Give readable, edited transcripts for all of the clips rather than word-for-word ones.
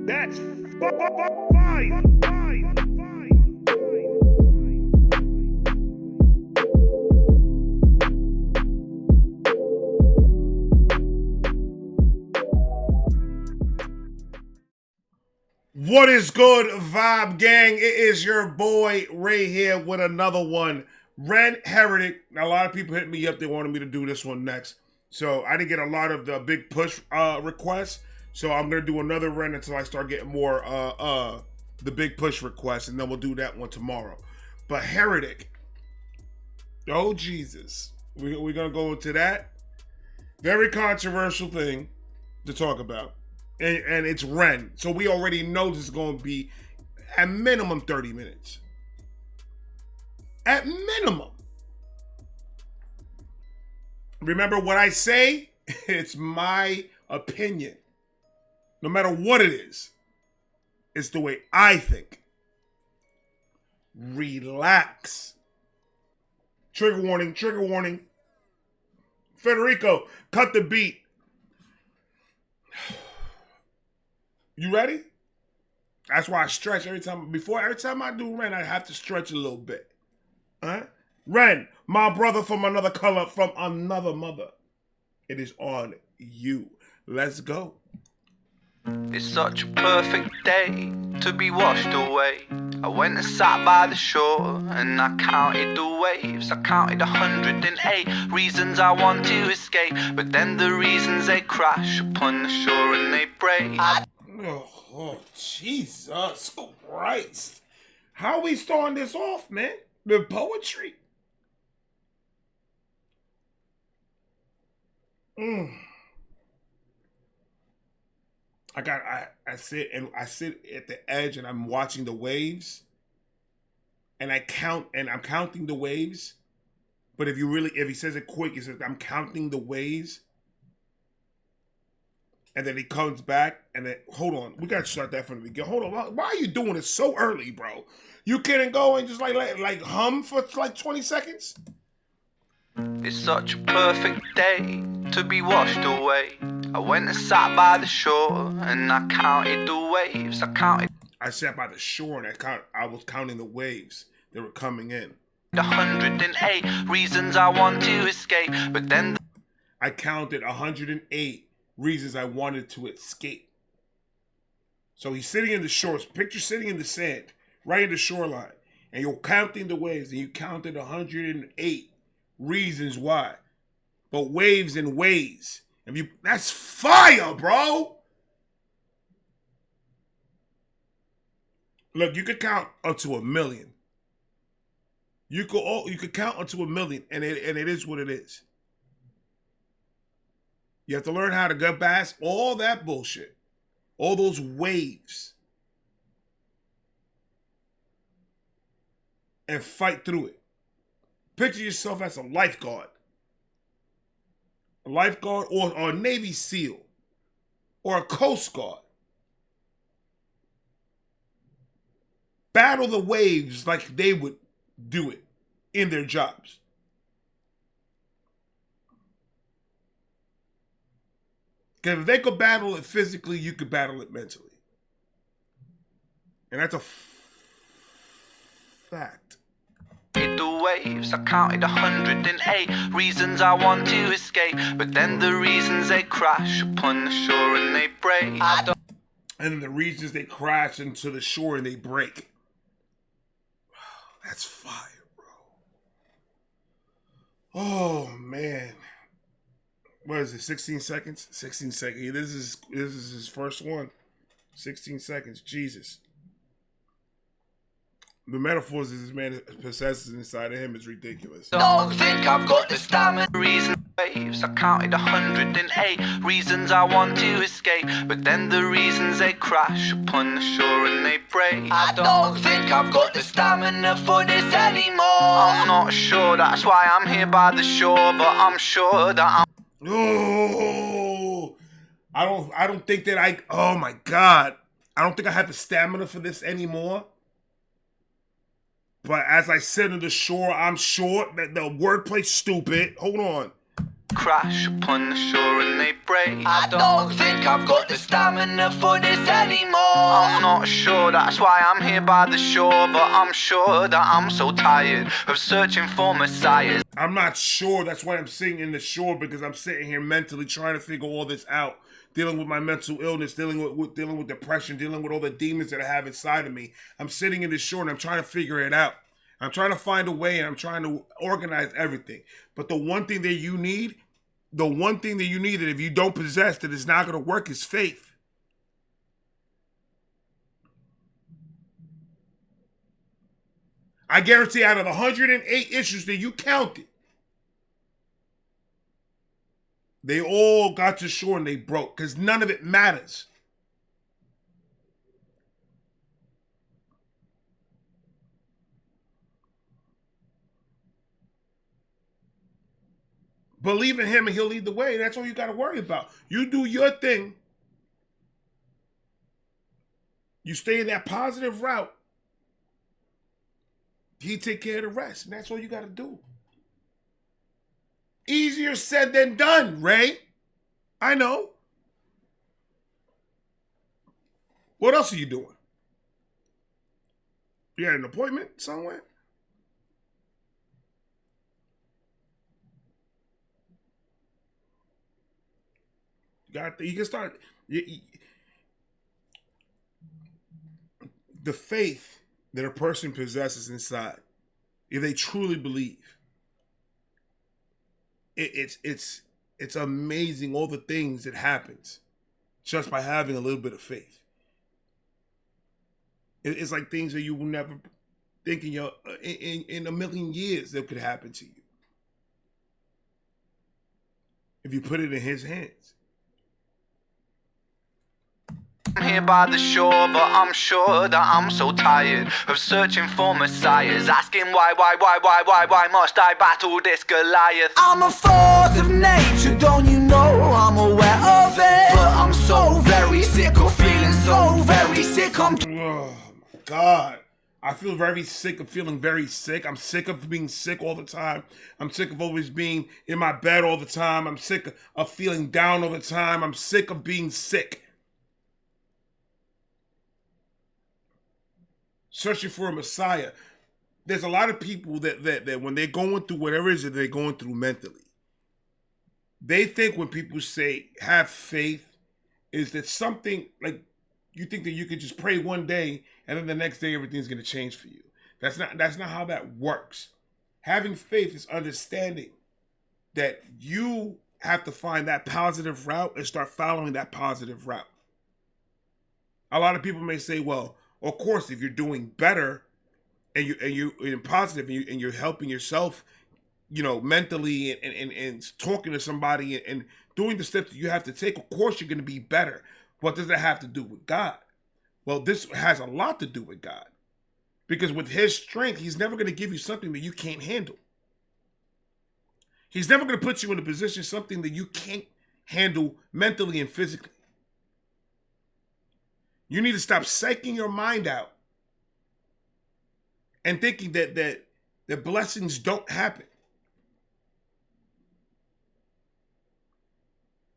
That's fire. What is good, Vibe Gang? It is your boy Ray here with another one. RANT Heretic. Now, a lot of people hit me up. They wanted me to do this one next. So I didn't get a lot of the big push requests. So I'm going to do another run until I start getting more the big push requests. And then we'll do that one tomorrow. But Heretic. Oh, Jesus. We're going to go into that. Very controversial thing to talk about. And it's Ren. So we already know this is going to be at minimum 30 minutes. At minimum. Remember what I say? It's my opinion. No matter what it is. It's the way I think. Relax. Trigger warning, trigger warning. Federico, cut the beat. You ready? That's why I stretch every time. Every time I do Ren, I have to stretch a little bit. Ren, my brother from another color, from another mother. It is on you. Let's go. It's such a perfect day to be washed away. I went and sat by the shore and I counted the waves. I counted 108 reasons I want to escape, but then the reasons they crash upon the shore and they break. Oh, Jesus Christ. How are we starting this off, man? The poetry. I sit at the edge and I'm watching the waves. And I'm counting the waves. But if he says it quick, he says, I'm counting the waves. And then he comes back, and then, hold on. We got to start that from the beginning. Hold on. Why are you doing this so early, bro? You can't go and just like hum for like 20 seconds? It's such a perfect day to be washed away. I went and sat by the shore, and I counted the waves. I sat by the shore, and I was counting the waves that were coming in. 108 reasons I want to escape, but then I counted 108 reasons I wanted to escape. So he's sitting in the shores. Picture sitting in the sand, right in the shoreline. And you're counting the waves. And you counted 108 reasons why. But waves and ways. That's fire, bro. Look, you could count up to 1 million. You could count up to 1 million. And it is what it is. You have to learn how to get past all that bullshit. All those waves. And fight through it. Picture yourself as a lifeguard. A lifeguard or a Navy SEAL. Or a Coast Guard. Battle the waves like they would do it in their jobs. Because if they could battle it physically, you could battle it mentally. And that's a fact. the waves, I counted 108 reasons I want to escape, but then the reasons they crash upon the shore and they break. And the reasons they crash into the shore and they break. That's fire, bro. Oh, man. What is it, 16 seconds? 16 seconds. This is his first one. 16 seconds. Jesus. The metaphors that this man possesses inside of him is ridiculous. Don't think I've got the stamina. Reasons waves, I counted 108 reasons I want to escape, but then the reasons they crash upon the shore and they break. I don't think I've got the stamina for this anymore. I'm not sure, that's why I'm here by the shore, but I'm sure that I'm... Oh, I don't think that oh my God. I don't think I have the stamina for this anymore. But as I sit on the shore, I'm sure that the wordplay's stupid. Hold on. crash upon the shore and they break. I don't think I've got the stamina for this anymore. I'm not sure, that's why I'm here by the shore, but I'm sure that I'm so tired of searching for messiahs. I'm not sure, that's why I'm sitting in the shore, because I'm sitting here mentally trying to figure all this out, dealing with my mental illness, dealing with depression, dealing with all the demons that I have inside of me. I'm sitting in the shore and I'm trying to figure it out. I'm trying to find a way, and I'm trying to organize everything. But the one thing that you need that if you don't possess, that is not going to work, is faith. I guarantee out of the 108 issues that you counted, they all got to shore and they broke, because none of it matters. Believe in him and he'll lead the way. That's all you got to worry about. You do your thing. You stay in that positive route. He take care of the rest. And that's all you got to do. Easier said than done, Ray. I know. What else are you doing? You had an appointment somewhere? You can start. The faith that a person possesses inside, if they truly believe, it's amazing all the things that happens just by having a little bit of faith. It's like things that you will never think in a million years that could happen to you if you put it in his hands. I'm here by the shore, but I'm sure that I'm so tired of searching for messiahs, asking why must I battle this Goliath? I'm a force of nature, don't you know I'm aware of it? But I'm so very sick of feeling so very sick. Oh my God. I feel very sick of feeling very sick. I'm sick of being sick all the time. I'm sick of always being in my bed all the time. I'm sick of feeling down all the time. I'm sick of being sick. Searching for a Messiah. There's a lot of people that when they're going through whatever it is that they're going through mentally, they think when people say have faith is that something like you think that you could just pray one day and then the next day everything's going to change for you. That's not how that works. Having faith is understanding that you have to find that positive route and start following that positive route. A lot of people may say, well, of course, if you're doing better and you're positive and you're helping yourself, mentally and talking to somebody and doing the steps that you have to take, of course you're going to be better. What does that have to do with God? Well, this has a lot to do with God. Because with his strength, he's never going to give you something that you can't handle. He's never going to put you in a position, something that you can't handle mentally and physically. You need to stop psyching your mind out and thinking that blessings don't happen.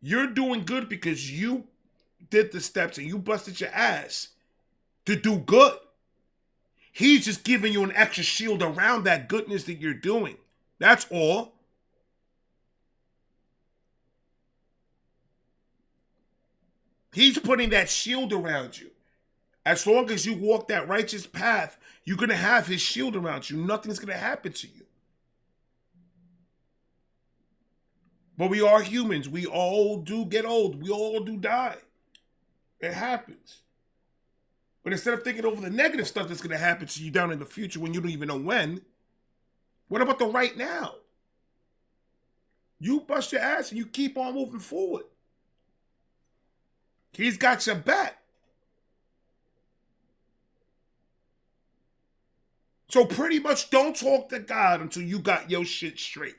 You're doing good because you did the steps and you busted your ass to do good. He's just giving you an extra shield around that goodness that you're doing. That's all. He's putting that shield around you. As long as you walk that righteous path, you're going to have his shield around you. Nothing's going to happen to you. But we are humans. We all do get old. We all do die. It happens. But instead of thinking over the negative stuff that's going to happen to you down in the future when you don't even know when, what about the right now? You bust your ass and you keep on moving forward. He's got your back. So pretty much don't talk to God until you got your shit straight.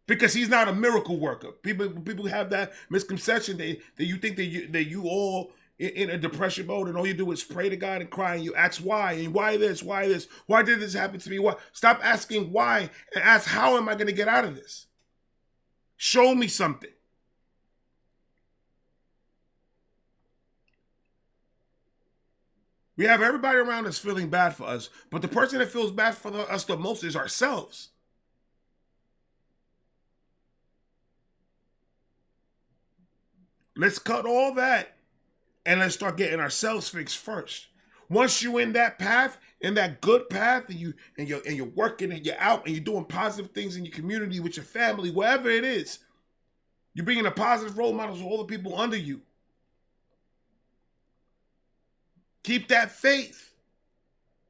Because he's not a miracle worker. People have that misconception that you think that you all in a depression mode, and all you do is pray to God and cry, and you ask why, and why this, why did this happen to me? Why? Stop asking why and ask, how am I going to get out of this? Show me something. We have everybody around us feeling bad for us, but the person that feels bad for us the most is ourselves. Let's cut all that and let's start getting ourselves fixed first. Once you're in that path, in that good path, and you're working and you're out and you're doing positive things in your community with your family, wherever it is, you're bringing a positive role models to all the people under you. Keep that faith.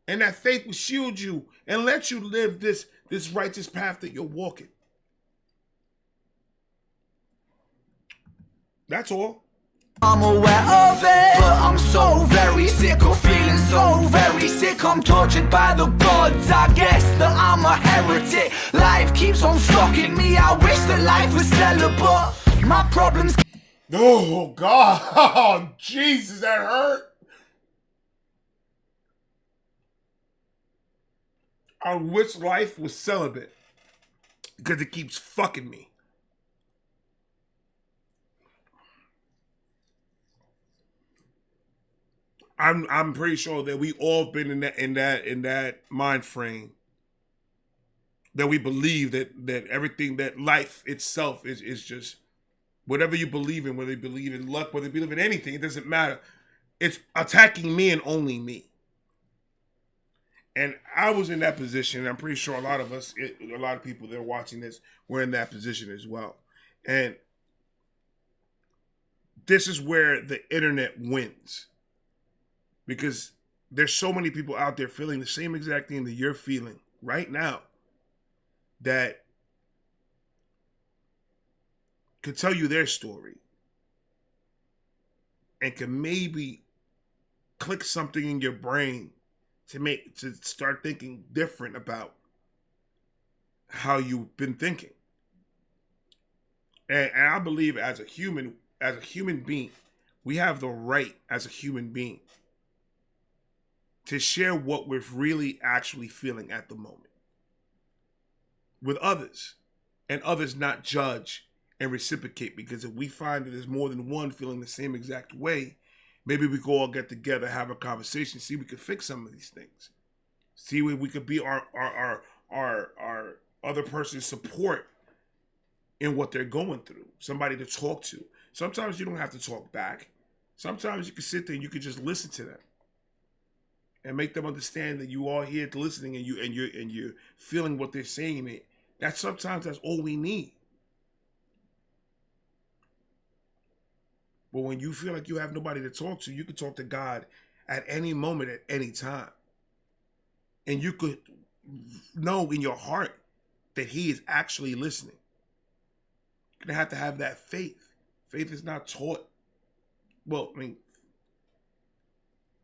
And that faith will shield you and let you live this righteous path that you're walking. That's all. I'm aware of it, but I'm so very sick of feeling so very sick. I'm tortured by the gods, I guess that I'm a heretic. Life keeps on fucking me, I wish that life was celibate. My problems... Oh, God. Oh, Jesus, that hurt. I wish life was celibate because it keeps fucking me. I'm pretty sure that we all been in that mind frame that we believe that everything, that life itself is just whatever you believe in, whether you believe in luck, whether you believe in anything, it doesn't matter. It's attacking me and only me. And I was in that position. I'm pretty sure a lot of people that are watching this were in that position as well. And this is where the internet wins. Because there's so many people out there feeling the same exact thing that you're feeling right now that could tell you their story and can maybe click something in your brain to start thinking different about how you've been thinking. And I believe as a human being, we have the right as a human being to share what we're really actually feeling at the moment with others, and others not judge and reciprocate. Because if we find that there's more than one feeling the same exact way, maybe we could all get together, have a conversation, see if we could fix some of these things. See where we could be our other person's support in what they're going through. Somebody to talk to. Sometimes you don't have to talk back. Sometimes you can sit there and you can just listen to them and make them understand that you are here listening and you're feeling what they're saying. That's all we need. But when you feel like you have nobody to talk to, you can talk to God at any moment, at any time. And you could know in your heart that he is actually listening. You're going to have that faith. Faith is not taught. Well, I mean,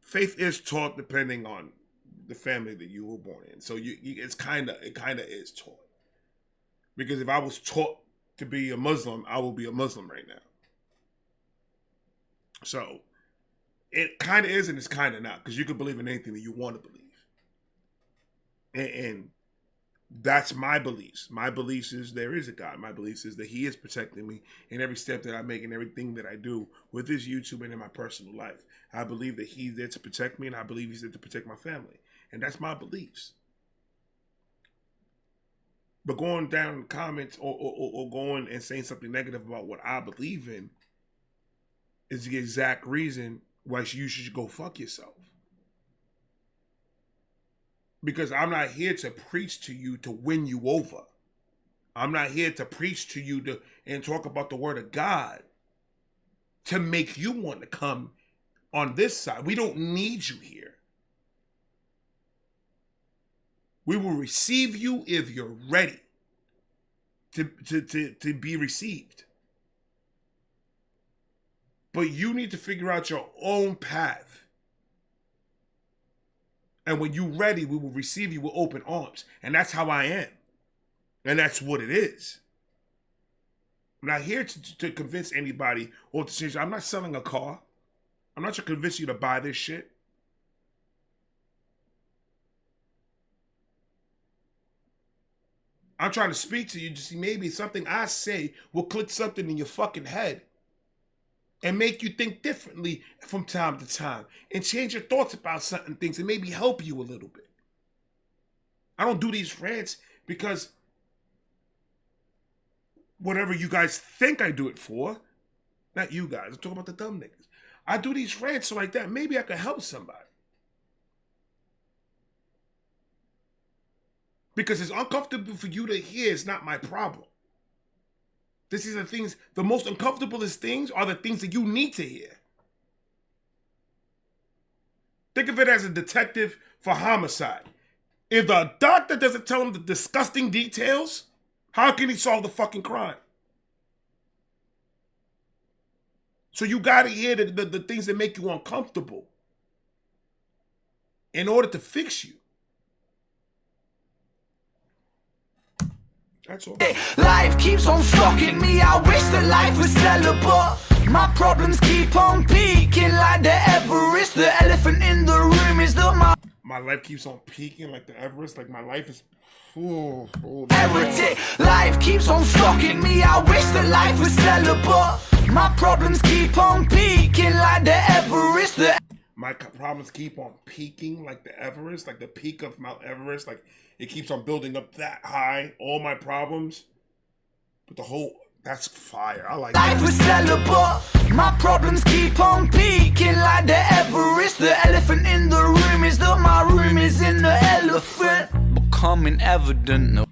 faith is taught depending on the family that you were born in. So it kind of is taught. Because if I was taught to be a Muslim, I will be a Muslim right now. So it kind of is and it's kind of not, because you can believe in anything that you want to believe. And that's my beliefs. My beliefs is there is a God. My beliefs is that he is protecting me in every step that I make and everything that I do with this YouTube and in my personal life. I believe that he's there to protect me, and I believe he's there to protect my family. And that's my beliefs. But going down in the comments or going and saying something negative about what I believe in is the exact reason why you should go fuck yourself. Because I'm not here to preach to you to win you over. I'm not here to preach to you and talk about the word of God to make you want to come on this side. We don't need you here. We will receive you if you're ready to be received. But you need to figure out your own path. And when you're ready, we will receive you with open arms. And that's how I am. And that's what it is. I'm not here to convince anybody or to change. I'm not selling a car. I'm not trying to convince you to buy this shit. I'm trying to speak to you to see maybe something I say will click something in your fucking head and make you think differently from time to time and change your thoughts about certain things and maybe help you a little bit. I don't do these rants because whatever you guys think I do it for, not you guys, I'm talking about the dumb niggas. I do these rants so like that, maybe I can help somebody. Because it's uncomfortable for you to hear, it's not my problem. This is the things, the most uncomfortablest things are the things that you need to hear. Think of it as a detective for homicide. If the doctor doesn't tell him the disgusting details, how can he solve the fucking crime? So you gotta hear the things that make you uncomfortable in order to fix you. That's all. Life keeps on fucking me. I wish that life was celibate. My problems keep on peaking like the Everest. The elephant in the room is that my life keeps on peaking like the Everest. Like my life is. Heretic. Life keeps on fucking me. I wish that life was celibate. My problems keep on peaking like the Everest. My problems keep on peaking like the Everest, like the peak of Mount Everest. Like it keeps on building up that high. All my problems, but the whole. That's fire. I like life was celibate. My problems keep on peaking like the Everest. The elephant in the room is that my room is in the elephant. Becoming evident. No.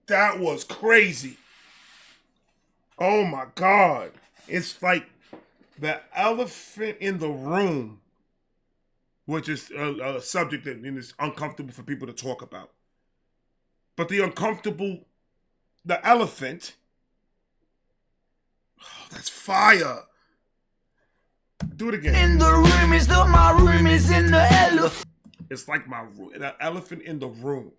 That was crazy. Oh my God. It's like the elephant in the room, which is a subject that is uncomfortable for people to talk about. But the elephant, oh, that's fire. Do it again. In the room is that my room is in the elephant. It's like the elephant in the room.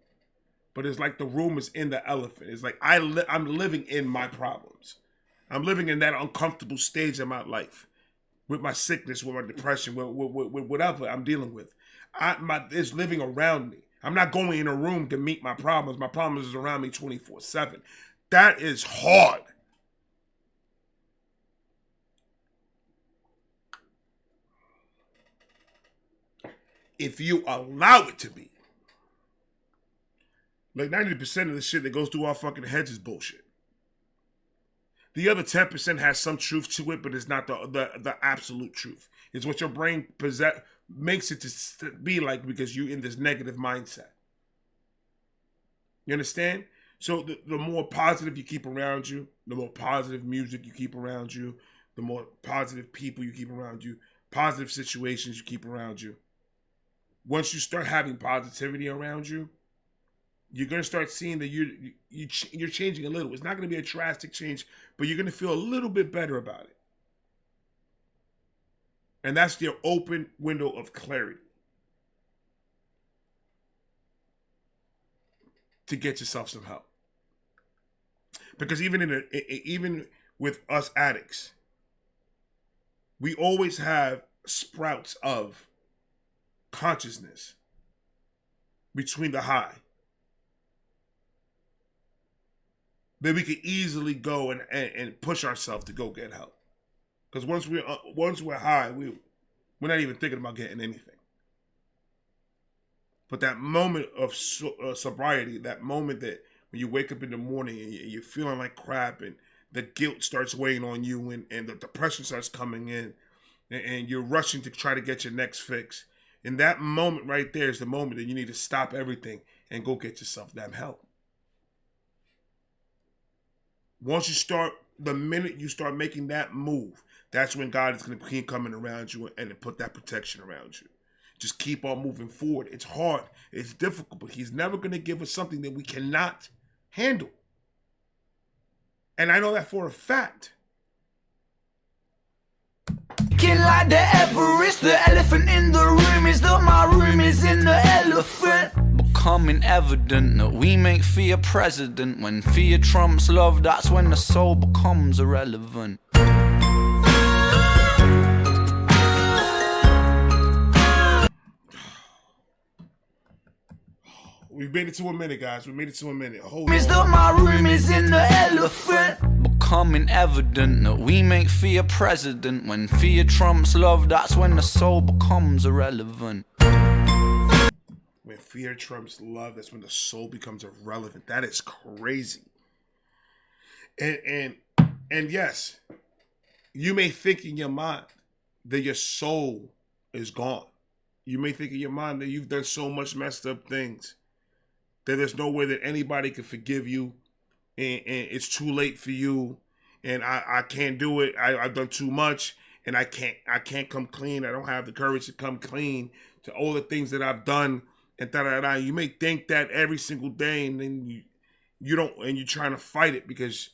But it's like the room is in the elephant. It's like I'm living in my problems. I'm living in that uncomfortable stage of my life. With my sickness, with my depression, with whatever I'm dealing with. It's living around me. I'm not going in a room to meet my problems. My problems is around me 24/7. That is hard. If you allow it to be. Like 90% of the shit that goes through our fucking heads is bullshit. The other 10% has some truth to it, but it's not the absolute truth. It's what your brain makes it to be like because you're in this negative mindset. You understand? So the more positive you keep around you, the more positive music you keep around you, the more positive people you keep around you, positive situations you keep around you. Once you start having positivity around you, you're going to start seeing that you're changing a little. It's not going to be a drastic change, but you're going to feel a little bit better about it. And that's your open window of clarity to get yourself some help. Because even with us addicts, we always have sprouts of consciousness between the high. That we could easily go and push ourselves to go get help. Because once we're high, we're not even thinking about getting anything. But that moment of sobriety, that moment that when you wake up in the morning and you're feeling like crap and the guilt starts weighing on you and the depression starts coming in and you're rushing to try to get your next fix. And that moment right there is the moment that you need to stop everything and go get yourself that help. Once you start, the minute you start making that move, that's when God is going to keep coming around you and put that protection around you. Just keep on moving forward. It's hard. It's difficult, but he's never going to give us something that we cannot handle. And I know that for a fact. Like the Everest, the elephant in the room is that my room is in the elephant. becoming evident that we make fear president. When fear trumps love, that's when the soul becomes irrelevant. We made it to a minute, guys. We made it to a minute. Hold Is that my room is in the elephant. Becoming evident that we make fear president. When fear trumps love, that's when the soul becomes irrelevant. When fear trumps love, that's when the soul becomes irrelevant. That is crazy. And yes, you may think in your mind that your soul is gone. You may think in your mind that you've done so much messed up things that there's no way that anybody can forgive you, and it's too late for you, and I can't do it. I've done too much, and I can't come clean. I don't have the courage to come clean to all the things that I've done, and da-da-da. You may think that every single day, and then you don't, and you're trying to fight it because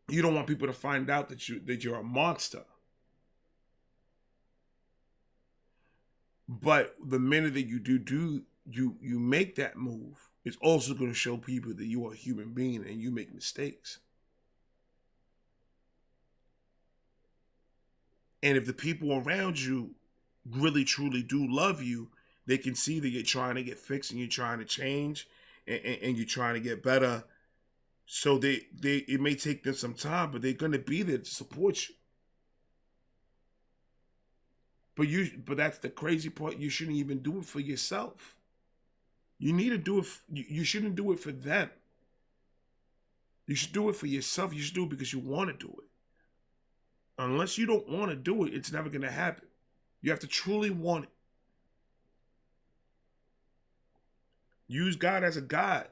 you don't want people to find out that you're a monster. But the minute that you you make that move, it's also going to show people that you are a human being and you make mistakes. And if the people around you really truly do love you, they can see that you're trying to get fixed and you're trying to change and you're trying to get better. So it may take them some time, but they're going to be there to support you. But that's the crazy part. You shouldn't even do it for yourself. You need to do it. You shouldn't do it for them. You should do it for yourself. You should do it because you want to do it. Unless you don't want to do it, it's never going to happen. You have to truly want it. Use God as a guide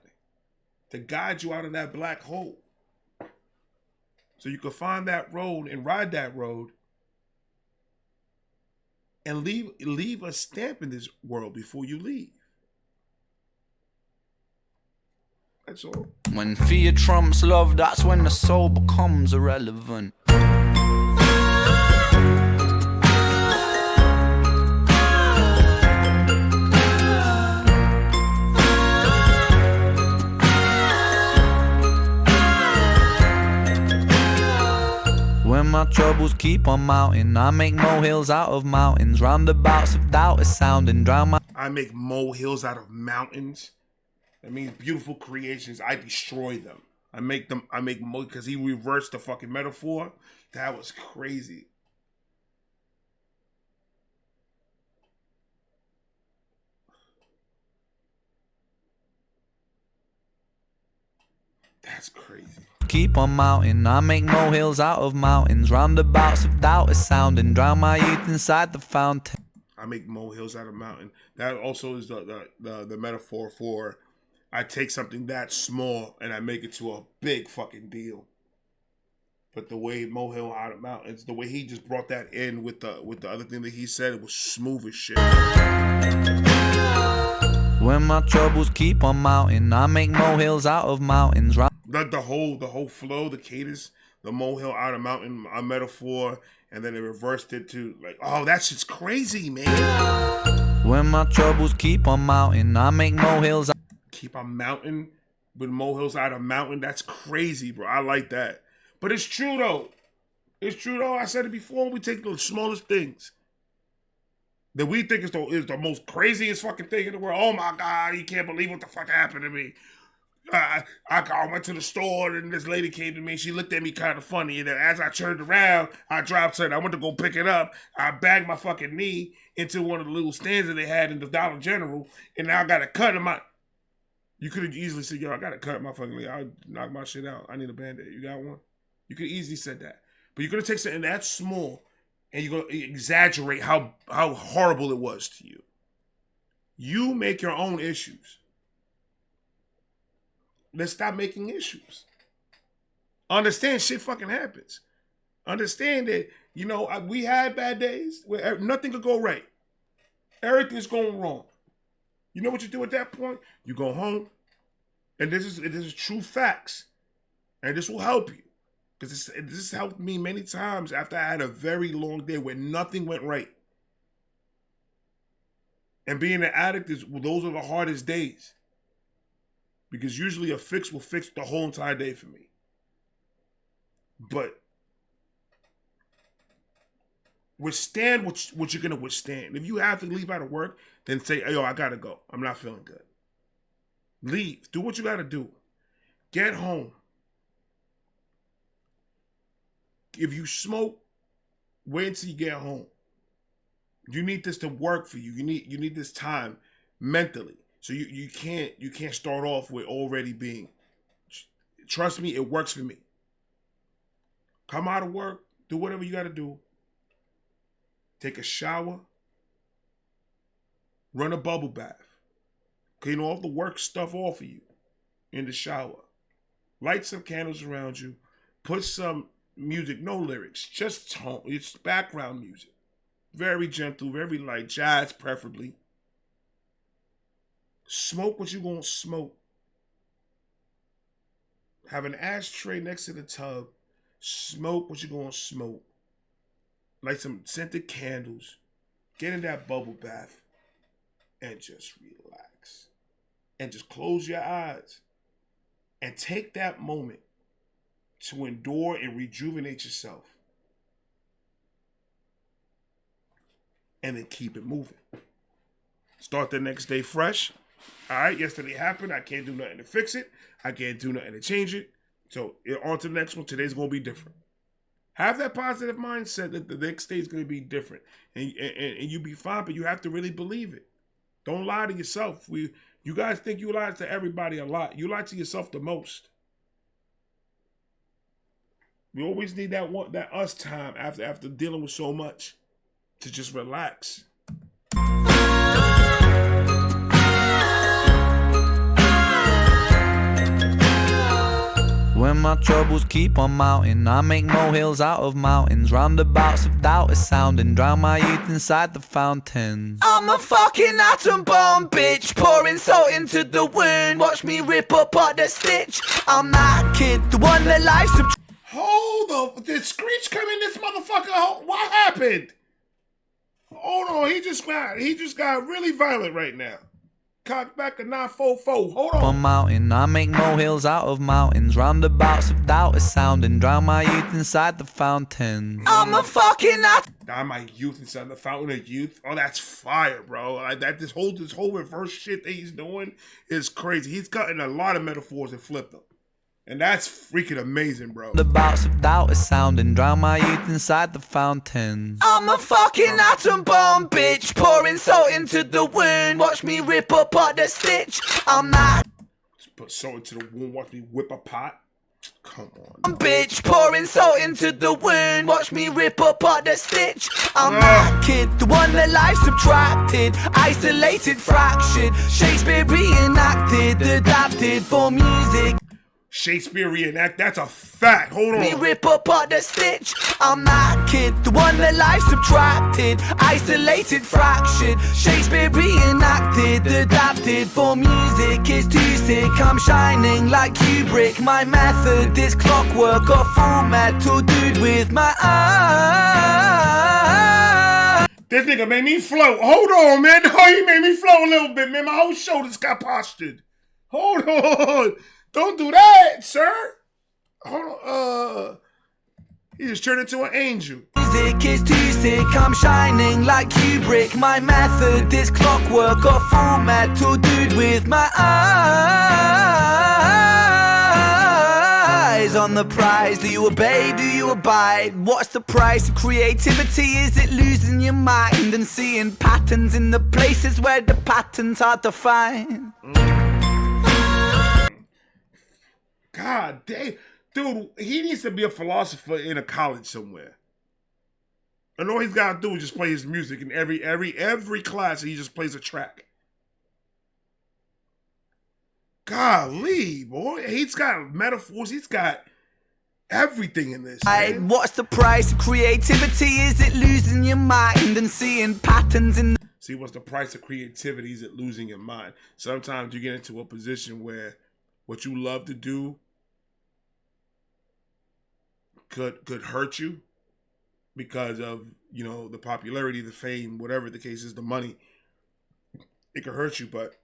to guide you out of that black hole. So you can find that road and ride that road and leave a stamp in this world before you leave. That's all. When fear trumps love, that's when the soul becomes irrelevant. When my troubles keep on mounting, I make molehills out of mountains. Roundabouts of doubt is sounding, drown my... I make molehills out of mountains. That means beautiful creations. I destroy them. I make because he reversed the fucking metaphor. That was crazy. That's crazy. Keep on mounting, I make molehills out of mountains. Roundabouts of doubt is sounding, drown my youth inside the fountain. I make molehills out of mountain. That also is the metaphor for I take something that small and I make it to a big fucking deal. But the way molehill out of mountains, the way he just brought that in with the other thing that he said, it was smooth as shit. When my troubles keep on mounting, I make molehills out of mountains. The whole flow, the cadence, the molehill out of mountain, a metaphor, and then it reversed it to like, oh, that's just crazy, man. When my troubles keep on mounting, I make molehills. Keep on mountain, but molehills out of mountain. That's crazy, bro. I like that. But it's true though. It's true though. I said it before. We take the smallest things that we think is the most craziest fucking thing in the world. Oh my God, you can't believe what the fuck happened to me. I went to the store and this lady came to me. She looked at me kind of funny. And then as I turned around, I dropped her and I went to go pick it up. I bagged my fucking knee into one of the little stands that they had in the Dollar General. And now I got a cut in my... You could have easily said, yo, I got a cut in my fucking leg. I'll knock my shit out. I need a Band-Aid. You got one? You could easily said that. But you're going to take something that small and you're going to exaggerate how horrible it was to you. You make your own issues. Let's stop making issues. Understand shit fucking happens. Understand that, you know, we had bad days where nothing could go right. Everything's going wrong. You know what you do at that point? You go home, and this is true facts. And this will help you. Because this helped me many times after I had a very long day where nothing went right. And being an addict those are the hardest days. Because usually a fix will fix the whole entire day for me. But withstand what you're gonna withstand. If you have to leave out of work, then say, hey, yo, I gotta go. I'm not feeling good. Leave. Do what you gotta do. Get home. If you smoke, wait until you get home. You need this to work for you. You need this time mentally. So you can't start off with already being. Trust me, it works for me. Come out of work, do whatever you got to do. Take a shower. Run a bubble bath. Clean all the work stuff off of you in the shower. Light some candles around you. Put some music, no lyrics, just tone. It's background music. Very gentle, very light, jazz preferably. Smoke what you gonna smoke. Have an ashtray next to the tub. Smoke what you gonna smoke. Light some scented candles. Get in that bubble bath. And just relax. And just close your eyes. And take that moment to endure and rejuvenate yourself. And then keep it moving. Start the next day fresh. All right, yesterday happened. I can't do nothing to fix it. I can't do nothing to change it. So on to the next one. Today's going to be different. Have that positive mindset that the next day is going to be different. And you'll be fine, but you have to really believe it. Don't lie to yourself. You guys think you lie to everybody a lot. You lie to yourself the most. We always need that us time after dealing with so much to just relax. When my troubles keep on mounting, I make molehills out of mountains. Roundabouts of doubt are sounding, drown my youth inside the fountain. I'm a fucking atom bomb, bitch, pouring salt into the wound. Watch me rip apart the stitch. I'm that kid, the one that life's a... Hold up, did Screech come in this motherfucker? What happened? Hold on, he just got really violent right now. Cock back a 944. Hold on. Mountain, I make molehills out of mountains. Roundabouts of doubt are sounding, drown my youth inside the fountain. I'm a fucking Drown my youth inside the fountain of youth. Oh, that's fire, bro. This whole reverse shit that he's doing is crazy. He's cutting a lot of metaphors and flipped them. And that's freaking amazing, bro. The bouts of doubt are sounding, drown my youth inside the fountain. I'm a fucking atom bomb, bitch, pouring salt into the wound. Watch me rip apart the stitch. I'm that. Just put salt into the wound, watch me whip a pot. Come on. Bitch, pouring salt into the wound. Watch me rip apart the stitch. I'm that kid, the one that life subtracted, isolated, fractured, Shakespeare reenacted, adapted for music. Shakespeare reenact, that's a fact. Hold on. Me rip apart the stitch. I'm that kid, the one that life subtracted, isolated, fractured, Shakespeare reenacted, adapted for music. Is too sick, I'm shining like Kubrick. My method is clockwork, a full metal dude with my eyes. This nigga made me float. Hold on, man. Oh, he made me float a little bit, man. My whole shoulders got postured. Hold on. Don't do that, sir. Hold on. He just turned into an angel. Music is too sick, I'm shining like Kubrick. My method is clockwork, a full metal dude with my eyes on the prize. Do you obey? Do you abide? What's the price of creativity? Is it losing your mind and seeing patterns in the places where the patterns are defined? God damn. Dude, he needs to be a philosopher in a college somewhere. And all he's got to do is just play his music in every class, he just plays a track. Golly, boy. He's got metaphors. He's got everything in this, man. What's the price of creativity? Is it losing your mind and seeing patterns in... See, what's the price of creativity? Is it losing your mind? Sometimes you get into a position where what you love to do could hurt you because of, the popularity, the fame, whatever the case is, the money. It can hurt you, but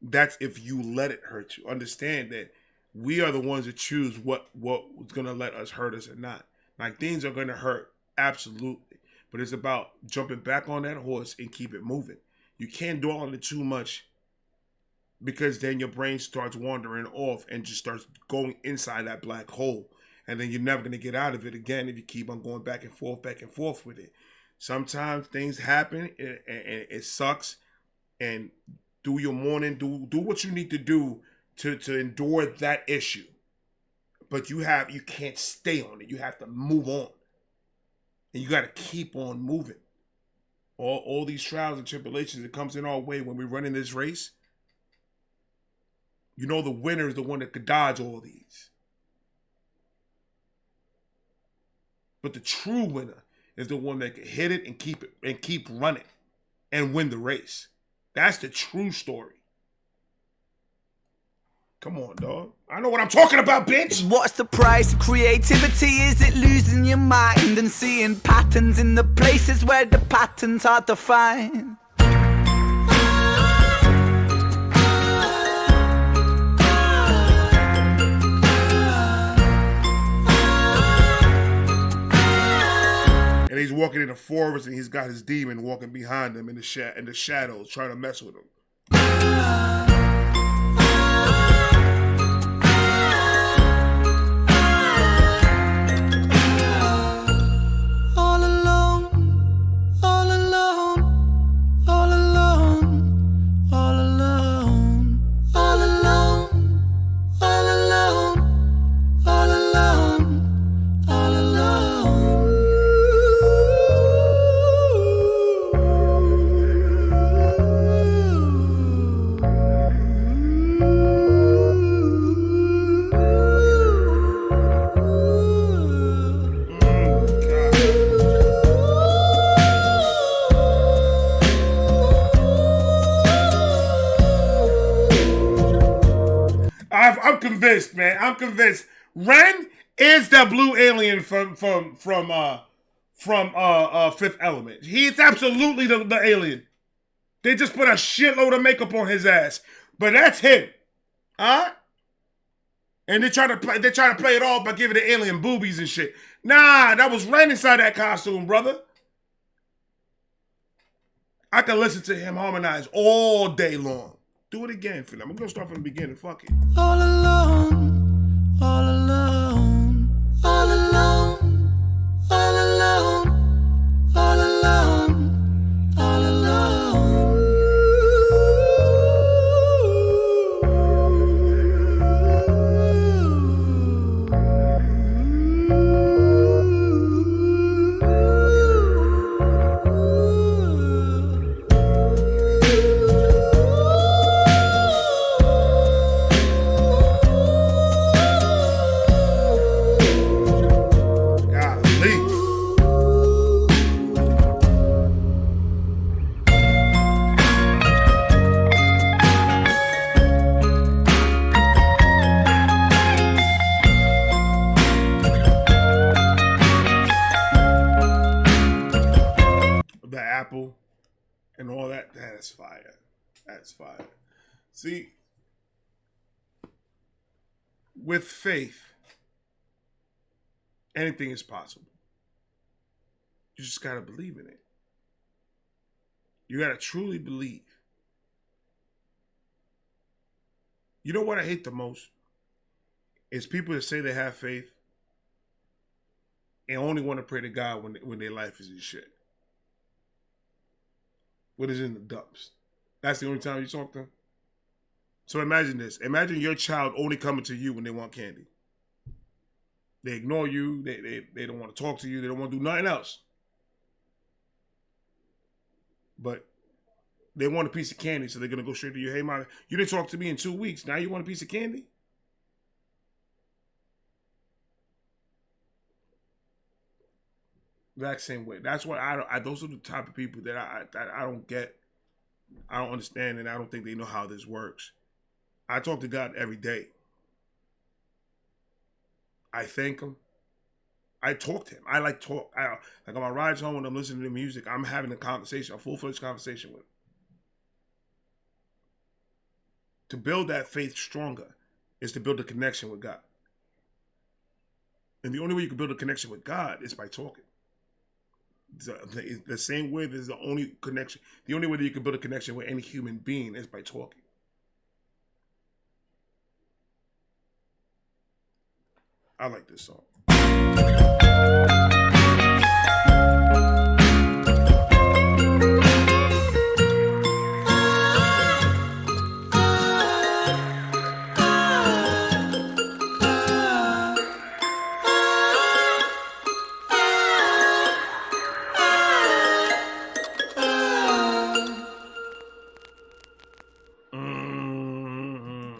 that's if you let it hurt you. Understand that we are the ones that choose what's gonna let us hurt us or not. Like things are gonna hurt, absolutely. But it's about jumping back on that horse and keep it moving. You can't dwell on it too much because then your brain starts wandering off and just starts going inside that black hole. And then you're never going to get out of it again if you keep on going back and forth with it. Sometimes things happen and it sucks. And do your mourning, do what you need to do to endure that issue. But you can't stay on it. You have to move on. And you got to keep on moving. All these trials and tribulations that comes in our way when we're running this race, you know the winner is the one that could dodge all these. But the true winner is the one that can hit it and keep running and win the race. That's the true story. Come on, dog. I know what I'm talking about, bitch. What's the price of creativity? Is it losing your mind and seeing patterns in the places where the patterns are defined? And he's walking in the forest and he's got his demon walking behind him in the shadows trying to mess with him. I'm convinced, man. I'm convinced. Ren is the blue alien from Fifth Element. He's absolutely the alien. They just put a shitload of makeup on his ass, but that's him, huh? And they try to play it off by giving the alien boobies and shit. Nah, that was Ren inside that costume, brother. I can listen to him harmonize all day long. Do it again, Phil. I'm gonna start from the beginning. Fuck it. All alone, all alone, all alone, all alone, all alone, all alone. Apple and all that. That's fire. That's fire. See, with faith, anything is possible. You just gotta believe in it. You gotta truly believe. You know what I hate the most? Is people that say they have faith and only want to pray to God when their life is in shit. What is in the dumps? That's the only time you talk to them. So imagine this. Imagine your child only coming to you when they want candy. They ignore you. They don't want to talk to you. They don't want to do nothing else. But they want a piece of candy, so they're going to go straight to you. Hey, mom, you didn't talk to me in 2 weeks. Now you want a piece of candy? Exact same way. That's why those are the type of people that I don't get. I don't understand, and I don't think they know how this works. I talk to God every day. I thank him. I talk to him. I like talk. Like on my rides home when I'm listening to music, I'm having a conversation, a full-fledged conversation with him. to build that faith stronger is to build a connection with God. And the only way you can build a connection with God is by talking. The same way there's the only connection. The only way that you can build a connection with any human being is by talking. I like this song.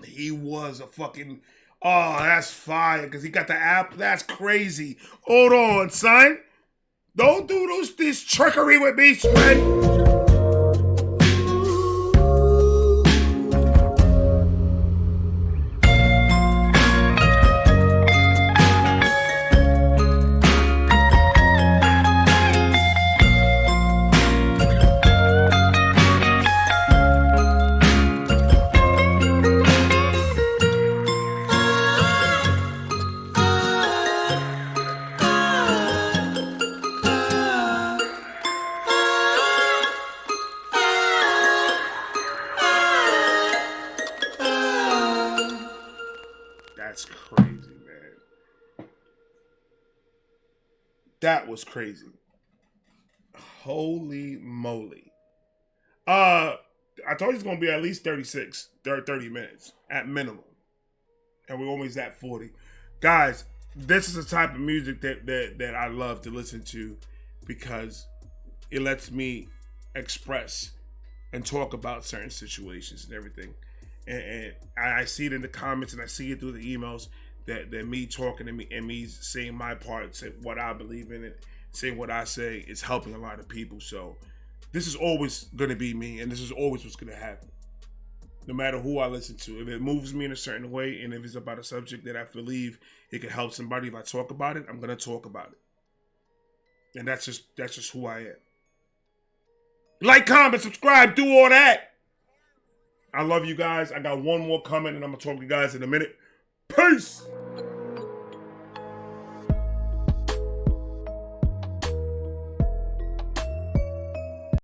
He was a fucking... Oh, that's fire, because he got the app. That's crazy. Hold on, son. Don't do this trickery with me, son. That's crazy, man. That was crazy. Holy moly. I told you it's going to be at least 30 minutes at minimum. And we're always at 40. Guys, this is the type of music that I love to listen to because it lets me express and talk about certain situations and everything. And I see it in the comments and I see it through the emails that me talking to me and me saying my part, saying what I believe in it, saying what I say is helping a lot of people. So this is always going to be me and this is always what's going to happen. No matter who I listen to. If it moves me in a certain way and if it's about a subject that I believe it can help somebody if I talk about it, I'm going to talk about it. And that's just who I am. Like, comment, subscribe, do all that. I love you guys. I got one more coming and I'm going to talk to you guys in a minute. Peace.